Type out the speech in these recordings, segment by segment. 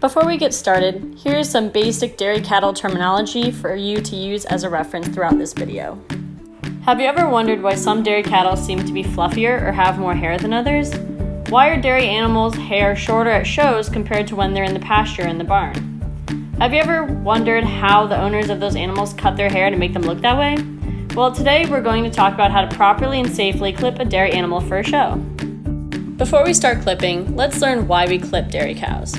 Before we get started, here is some basic dairy cattle terminology for you to use as a reference throughout this video. Have you ever wondered why some dairy cattle seem to be fluffier or have more hair than others? Why are dairy animals' hair shorter at shows compared to when they're in the pasture in the barn? Have you ever wondered how the owners of those animals cut their hair to make them look that way? Well, today we're going to talk about how to properly and safely clip a dairy animal for a show. Before we start clipping, let's learn why we clip dairy cows.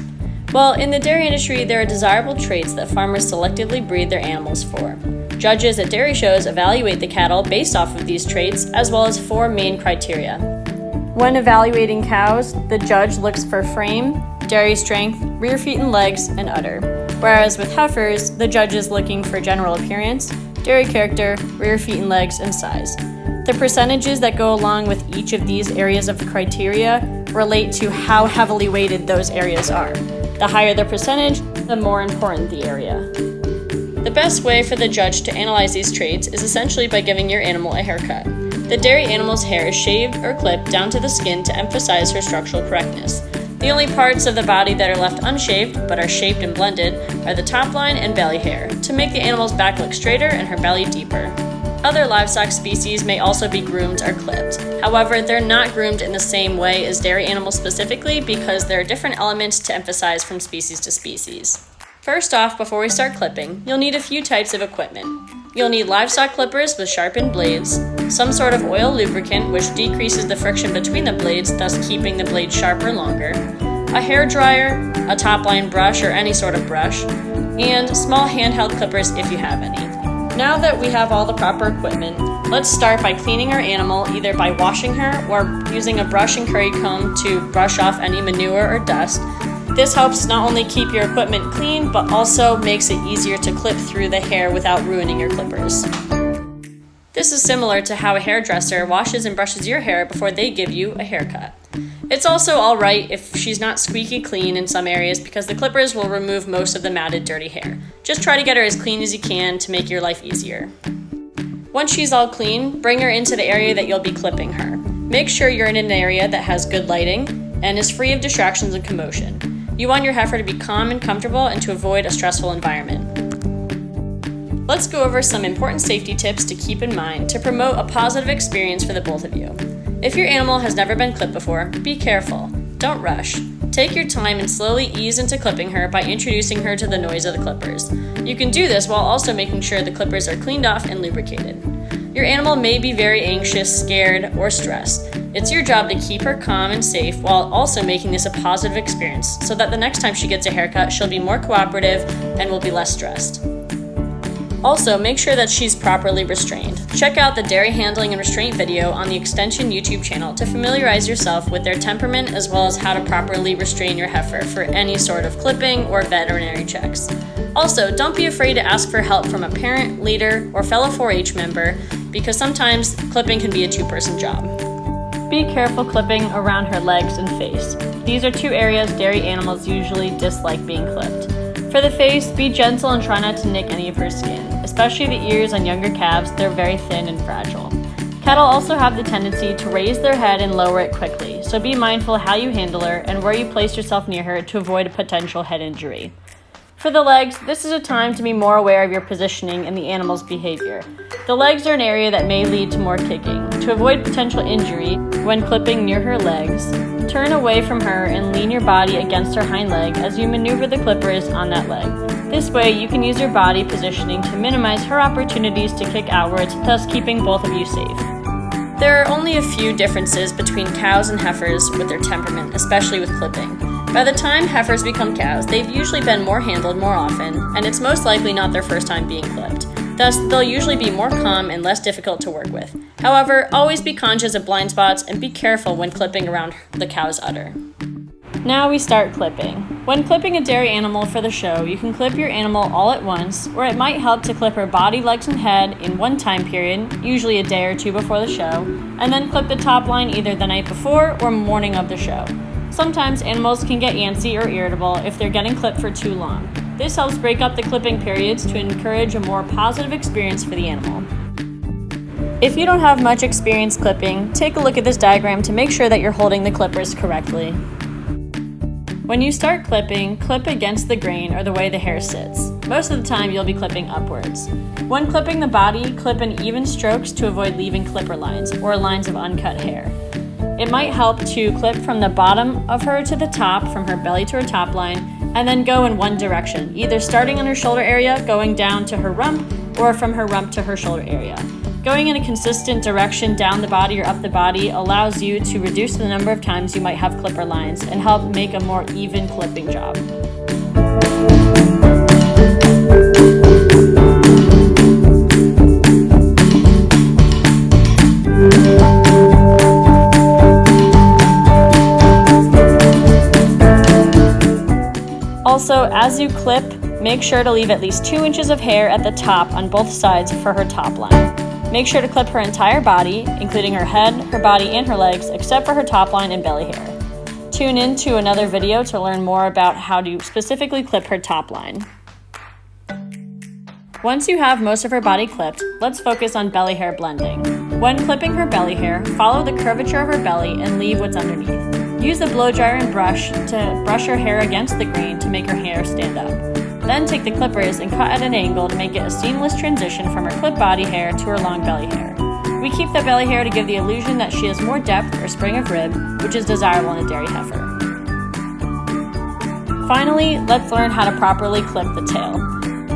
Well, in the dairy industry, there are desirable traits that farmers selectively breed their animals for. Judges at dairy shows evaluate the cattle based off of these traits, as well as 4 main criteria. When evaluating cows, the judge looks for frame, dairy strength, rear feet and legs, and udder. Whereas with heifers, the judge is looking for general appearance, dairy character, rear feet and legs, and size. The percentages that go along with each of these areas of criteria relate to how heavily weighted those areas are. The higher the percentage, the more important the area. The best way for the judge to analyze these traits is essentially by giving your animal a haircut. The dairy animal's hair is shaved or clipped down to the skin to emphasize her structural correctness. The only parts of the body that are left unshaved but are shaped and blended are the top line and belly hair, to make the animal's back look straighter and her belly deeper. Other livestock species may also be groomed or clipped. However, they're not groomed in the same way as dairy animals specifically because there are different elements to emphasize from species to species. First off, before we start clipping, you'll need a few types of equipment. You'll need livestock clippers with sharpened blades, some sort of oil lubricant which decreases the friction between the blades, thus keeping the blade sharper longer, a hair dryer, a top-line brush or any sort of brush, and small handheld clippers if you have any. Now that we have all the proper equipment, let's start by cleaning our animal either by washing her or using a brush and curry comb to brush off any manure or dust. This helps not only keep your equipment clean, but also makes it easier to clip through the hair without ruining your clippers. This is similar to how a hairdresser washes and brushes your hair before they give you a haircut. It's also alright if she's not squeaky clean in some areas because the clippers will remove most of the matted, dirty hair. Just try to get her as clean as you can to make your life easier. Once she's all clean, bring her into the area that you'll be clipping her. Make sure you're in an area that has good lighting and is free of distractions and commotion. You want your heifer to be calm and comfortable and to avoid a stressful environment. Let's go over some important safety tips to keep in mind to promote a positive experience for the both of you. If your animal has never been clipped before, be careful. Don't rush. Take your time and slowly ease into clipping her by introducing her to the noise of the clippers. You can do this while also making sure the clippers are cleaned off and lubricated. Your animal may be very anxious, scared, or stressed. It's your job to keep her calm and safe while also making this a positive experience so that the next time she gets a haircut, she'll be more cooperative and will be less stressed. Also, make sure that she's properly restrained. Check out the dairy handling and restraint video on the Extension YouTube channel to familiarize yourself with their temperament as well as how to properly restrain your heifer for any sort of clipping or veterinary checks. Also, don't be afraid to ask for help from a parent, leader, or fellow 4-H member because sometimes clipping can be a 2-person job. Be careful clipping around her legs and face. These are 2 areas dairy animals usually dislike being clipped. For the face, be gentle and try not to nick any of her skin, especially the ears on younger calves. They're very thin and fragile. Cattle also have the tendency to raise their head and lower it quickly, so be mindful how you handle her and where you place yourself near her to avoid a potential head injury. For the legs, this is a time to be more aware of your positioning and the animal's behavior. The legs are an area that may lead to more kicking. To avoid potential injury when clipping near her legs, turn away from her and lean your body against her hind leg as you maneuver the clippers on that leg. This way, you can use your body positioning to minimize her opportunities to kick outwards, thus keeping both of you safe. There are only a few differences between cows and heifers with their temperament, especially with clipping. By the time heifers become cows, they've usually been more handled more often, and it's most likely not their first time being clipped. Thus, they'll usually be more calm and less difficult to work with. However, always be conscious of blind spots and be careful when clipping around the cow's udder. Now we start clipping. When clipping a dairy animal for the show, you can clip your animal all at once, or it might help to clip her body, legs, and head in one time period, usually a day or 2 before the show, and then clip the top line either the night before or morning of the show. Sometimes animals can get antsy or irritable if they're getting clipped for too long. This helps break up the clipping periods to encourage a more positive experience for the animal. If you don't have much experience clipping, take a look at this diagram to make sure that you're holding the clippers correctly. When you start clipping, clip against the grain or the way the hair sits. Most of the time you'll be clipping upwards. When clipping the body, clip in even strokes to avoid leaving clipper lines or lines of uncut hair. It might help to clip from the bottom of her to the top, from her belly to her top line, and then go in one direction, either starting on her shoulder area, going down to her rump, or from her rump to her shoulder area. Going in a consistent direction down the body or up the body allows you to reduce the number of times you might have clipper lines and help make a more even clipping job. Also, as you clip, make sure to leave at least 2 inches of hair at the top on both sides for her top line. Make sure to clip her entire body, including her head, her body, and her legs, except for her top line and belly hair. Tune in to another video to learn more about how to specifically clip her top line. Once you have most of her body clipped, let's focus on belly hair blending. When clipping her belly hair, follow the curvature of her belly and leave what's underneath. Use the blow dryer and brush to brush her hair against the grain to make her hair stand up. Then take the clippers and cut at an angle to make it a seamless transition from her clipped body hair to her long belly hair. We keep the belly hair to give the illusion that she has more depth or spring of rib, which is desirable in a dairy heifer. Finally, let's learn how to properly clip the tail.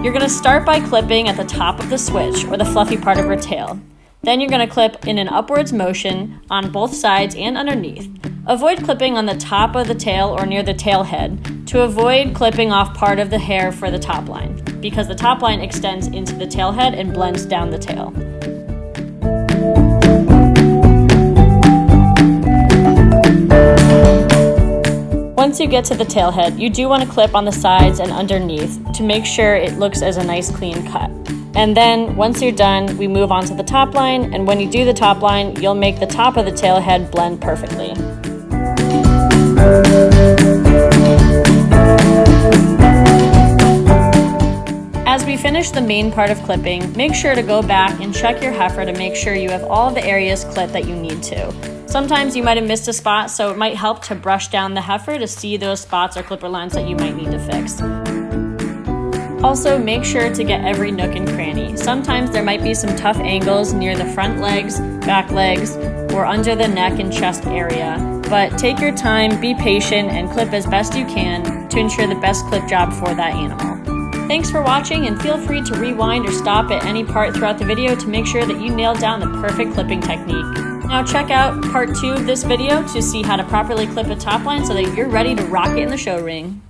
You're going to start by clipping at the top of the switch, or the fluffy part of her tail. Then you're going to clip in an upwards motion on both sides and underneath. Avoid clipping on the top of the tail or near the tail head to avoid clipping off part of the hair for the top line, because the top line extends into the tail head and blends down the tail. Once you get to the tail head, you do want to clip on the sides and underneath to make sure it looks as a nice clean cut. And then once you're done, we move on to the top line, and when you do the top line, you'll make the top of the tail head blend perfectly. As we finish the main part of clipping, make sure to go back and check your heifer to make sure you have all the areas clipped that you need to. Sometimes you might have missed a spot, so it might help to brush down the heifer to see those spots or clipper lines that you might need to fix. Also, make sure to get every nook and cranny. Sometimes there might be some tough angles near the front legs, back legs, or under the neck and chest area. But take your time, be patient, and clip as best you can to ensure the best clip job for that animal. Thanks for watching, and feel free to rewind or stop at any part throughout the video to make sure that you nailed down the perfect clipping technique. Now check out part 2 of this video to see how to properly clip a top line so that you're ready to rock it in the show ring.